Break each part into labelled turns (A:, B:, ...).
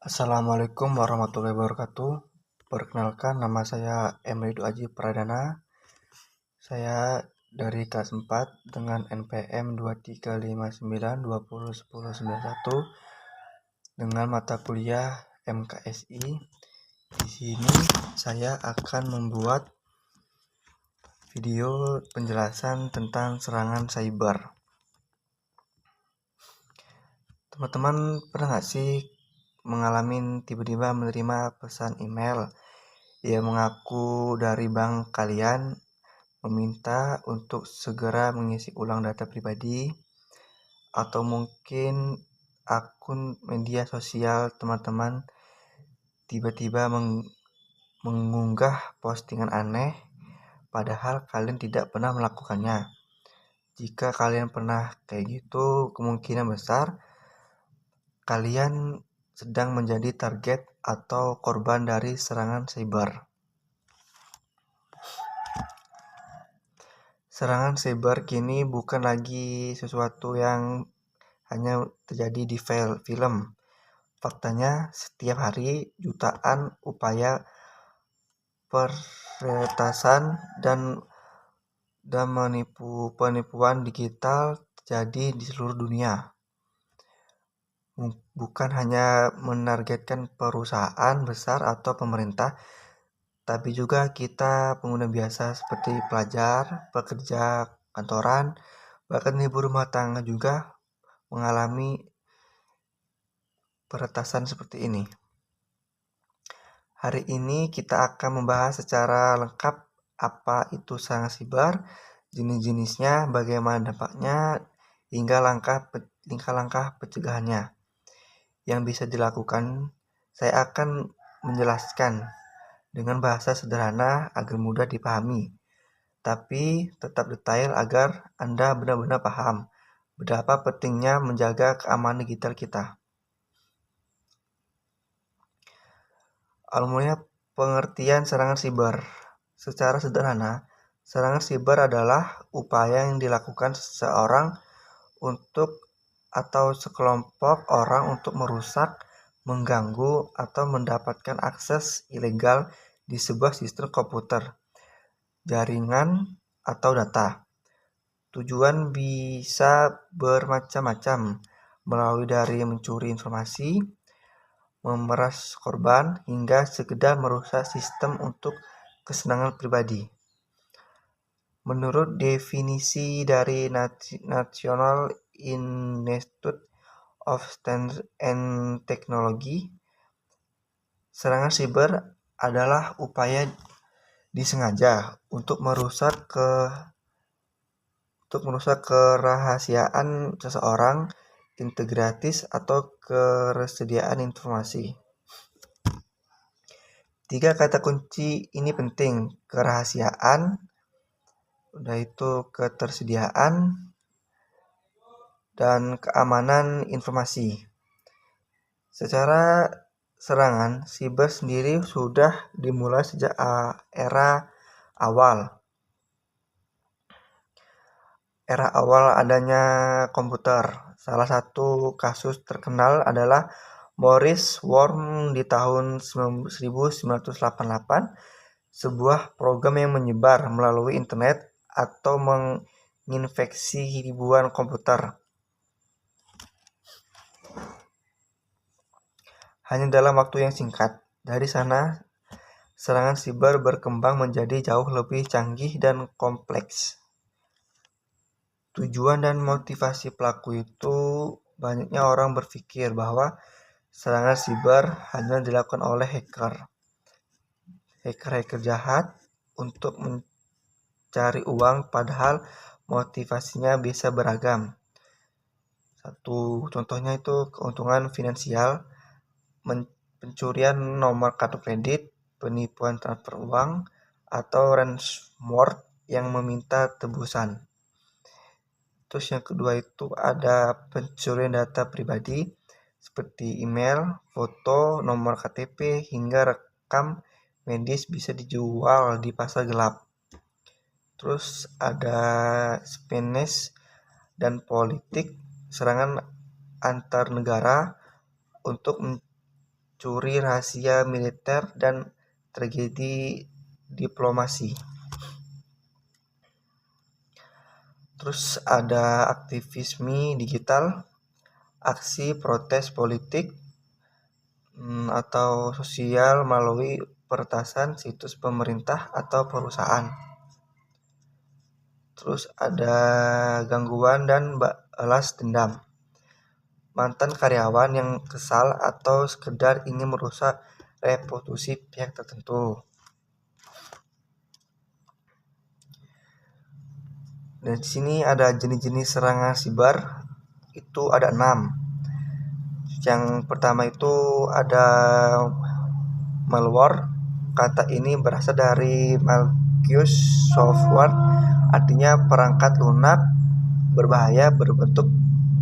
A: Assalamualaikum warahmatullahi wabarakatuh. Perkenalkan, nama saya Emridu Aji Pradana. Saya dari kelas 4 dengan NPM 2359201091 dengan mata kuliah MKSI. Di sini saya akan membuat video penjelasan tentang serangan cyber. Teman-teman pernah nggak sih mengalami tiba-tiba menerima pesan email yang mengaku dari bank kalian meminta untuk segera mengisi ulang data pribadi, atau mungkin akun media sosial teman-teman tiba-tiba mengunggah postingan aneh padahal kalian tidak pernah melakukannya. Jika kalian pernah kayak gitu, kemungkinan besar kalian sedang menjadi target atau korban dari serangan cyber. Serangan cyber kini bukan lagi sesuatu yang hanya terjadi di film. Faktanya, setiap hari jutaan upaya peretasan dan penipuan digital terjadi di seluruh dunia. Bukan hanya menargetkan perusahaan besar atau pemerintah, tapi juga kita pengguna biasa seperti pelajar, pekerja kantoran, bahkan ibu rumah tangga juga mengalami peretasan seperti ini. Hari ini kita akan membahas secara lengkap apa itu serangan cyber, jenis-jenisnya, bagaimana dampaknya, hingga langkah pencegahannya. Yang bisa dilakukan, saya akan menjelaskan dengan bahasa sederhana agar mudah dipahami, tapi tetap detail agar Anda benar-benar paham betapa pentingnya menjaga keamanan digital kita. Awalnya, pengertian serangan siber. Secara sederhana, serangan siber adalah upaya yang dilakukan seseorang untuk atau sekelompok orang untuk merusak, mengganggu, atau mendapatkan akses ilegal di sebuah sistem komputer, jaringan, atau data. Tujuan bisa bermacam-macam, melalui dari mencuri informasi, memeras korban, hingga sekedar merusak sistem untuk kesenangan pribadi. Menurut definisi dari National Institute of Standards and Technology, serangan siber adalah upaya disengaja untuk merusak kerahasiaan seseorang, integritas, atau ketersediaan informasi. 3 kata kunci ini penting: kerahasiaan, udah itu ketersediaan, dan keamanan informasi. Secara serangan siber sendiri sudah dimulai sejak era awal adanya komputer. Salah satu kasus terkenal adalah Morris Worm di tahun 1988, sebuah program yang menyebar melalui internet atau menginfeksi ribuan komputer. Hanya dalam waktu yang singkat. Dari sana, serangan siber berkembang menjadi jauh lebih canggih dan kompleks. Tujuan dan motivasi pelaku itu, banyaknya orang berpikir bahwa serangan siber hanya dilakukan oleh hacker jahat untuk mencari uang, padahal motivasinya bisa beragam. Satu contohnya itu keuntungan finansial, pencurian nomor kartu kredit, penipuan transfer uang, atau ransomware yang meminta tebusan. Terus yang kedua itu ada pencurian data pribadi seperti email, foto, nomor KTP, hingga rekam medis bisa dijual di pasar gelap. Terus ada spionage dan politik, serangan antar negara untuk mencuri rahasia militer dan tragedi diplomasi. Terus ada aktivisme digital, aksi protes politik atau sosial melalui peretasan situs pemerintah atau perusahaan. Terus ada gangguan dan balas dendam. Mantan karyawan yang kesal atau sekedar ingin merusak reputasi pihak tertentu. Dan di sini ada jenis-jenis serangan siber, itu ada 6. Yang pertama itu ada malware. Kata ini berasal dari malicious software, artinya perangkat lunak berbahaya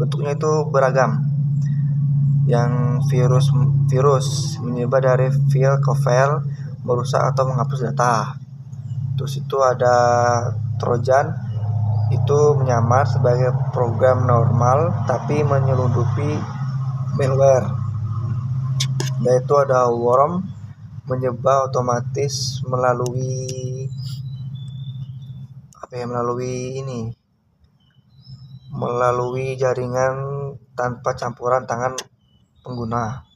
A: bentuknya itu beragam. Yang virus menyebar dari file ke file, merusak atau menghapus data. Terus itu ada Trojan, itu menyamar sebagai program normal tapi menyelundupi malware. Dan itu ada worm, menyebar otomatis melalui jaringan tanpa campuran tangan pengguna.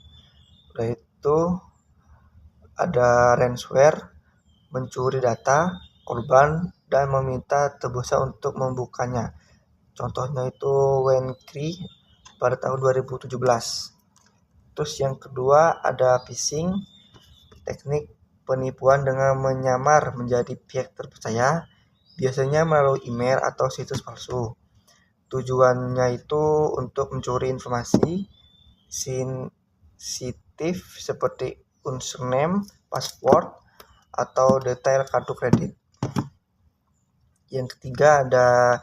A: Dan itu ada ransomware, mencuri data korban dan meminta tebusan untuk membukanya. Contohnya itu WannaCry pada tahun 2017. Terus yang kedua ada phishing, teknik penipuan dengan menyamar menjadi pihak terpercaya, biasanya melalui email atau situs palsu. Tujuannya itu untuk mencuri informasi sensitif seperti username, password, atau detail kartu kredit. Yang ketiga ada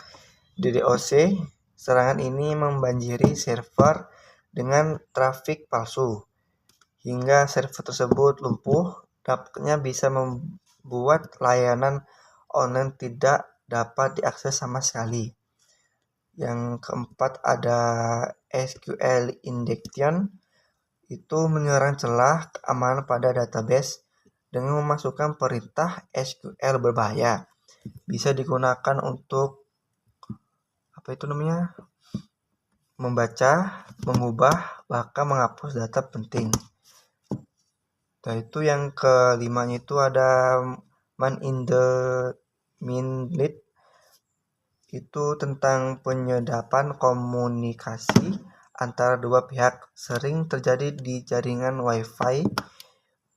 A: DDoS. Serangan ini membanjiri server dengan trafik palsu hingga server tersebut lumpuh. Dampaknya bisa membuat layanan online tidak dapat diakses sama sekali. Yang keempat ada SQL injection, itu menyerang celah keamanan pada database dengan memasukkan perintah SQL berbahaya. Bisa digunakan untuk membaca, mengubah, bahkan menghapus data penting. Dan itu yang kelimanya itu ada man in the middle, itu tentang penyedapan komunikasi antara dua pihak, sering terjadi di jaringan WiFi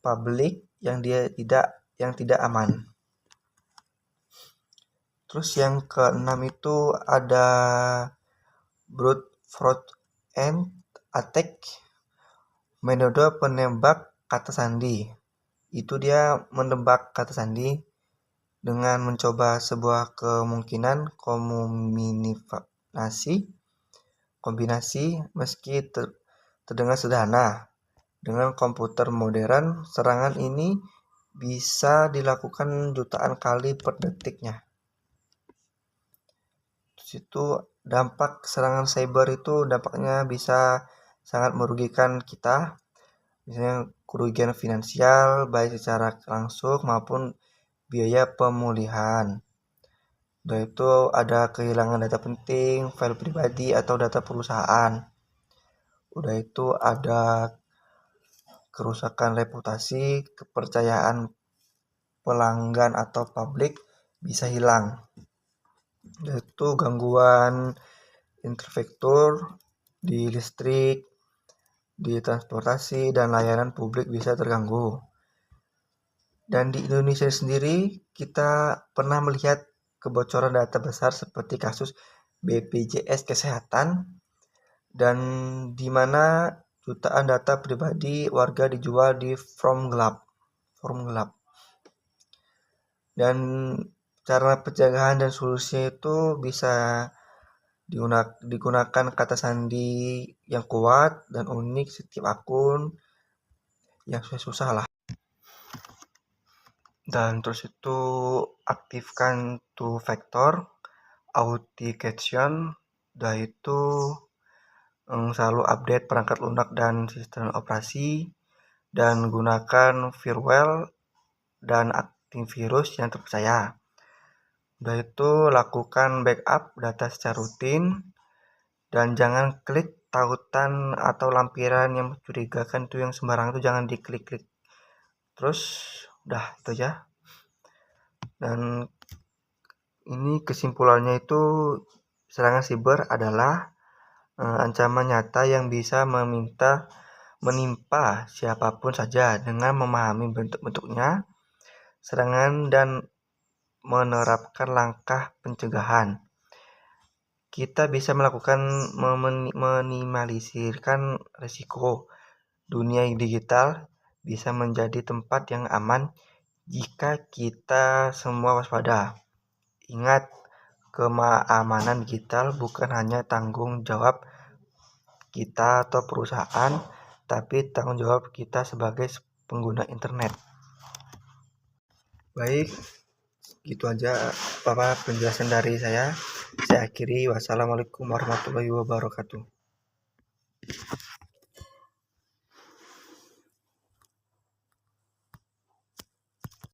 A: publik yang tidak aman. Terus yang keenam itu ada brute force attack, metode penembak kata sandi. Itu dia menebak kata sandi dengan mencoba sebuah kombinasi meski terdengar sederhana. Dengan komputer modern, serangan ini bisa dilakukan jutaan kali per detiknya. Itu dampak serangan cyber itu dampaknya bisa sangat merugikan kita, misalnya kerugian finansial baik secara langsung maupun biaya pemulihan. Dan itu ada kehilangan data penting, file pribadi atau data perusahaan. Udah itu ada kerusakan reputasi, kepercayaan pelanggan atau publik bisa hilang. Yaitu gangguan infrastruktur di listrik, di transportasi, dan layanan publik bisa terganggu. Dan di Indonesia sendiri kita pernah melihat kebocoran data besar seperti kasus BPJS Kesehatan, dan di mana jutaan data pribadi warga dijual di forum gelap. Dan cara pencegahan dan solusinya itu bisa digunakan kata sandi yang kuat dan unik setiap akun, yang susah lah. Dan terus itu aktifkan two factor authentication, dan itu selalu update perangkat lunak dan sistem operasi. dan gunakan firewall dan antivirus yang terpercaya. Udah itu lakukan backup data secara rutin dan jangan klik tautan atau lampiran yang mencurigakan itu yang sembarangan itu jangan diklik-klik. Terus udah itu aja. Dan ini kesimpulannya itu serangan siber adalah ancaman nyata yang bisa menimpa siapapun saja dengan memahami bentuk-bentuknya, serangan dan menerapkan langkah pencegahan. Kita bisa melakukan meminimalisirkan risiko. Dunia digital bisa menjadi tempat yang aman jika kita semua waspada. Ingat, keamanan digital bukan hanya tanggung jawab kita atau perusahaan, tapi tanggung jawab kita sebagai pengguna internet. Baik, gitu aja penjelasan dari saya. Saya akhiri. Wassalamualaikum warahmatullahi wabarakatuh.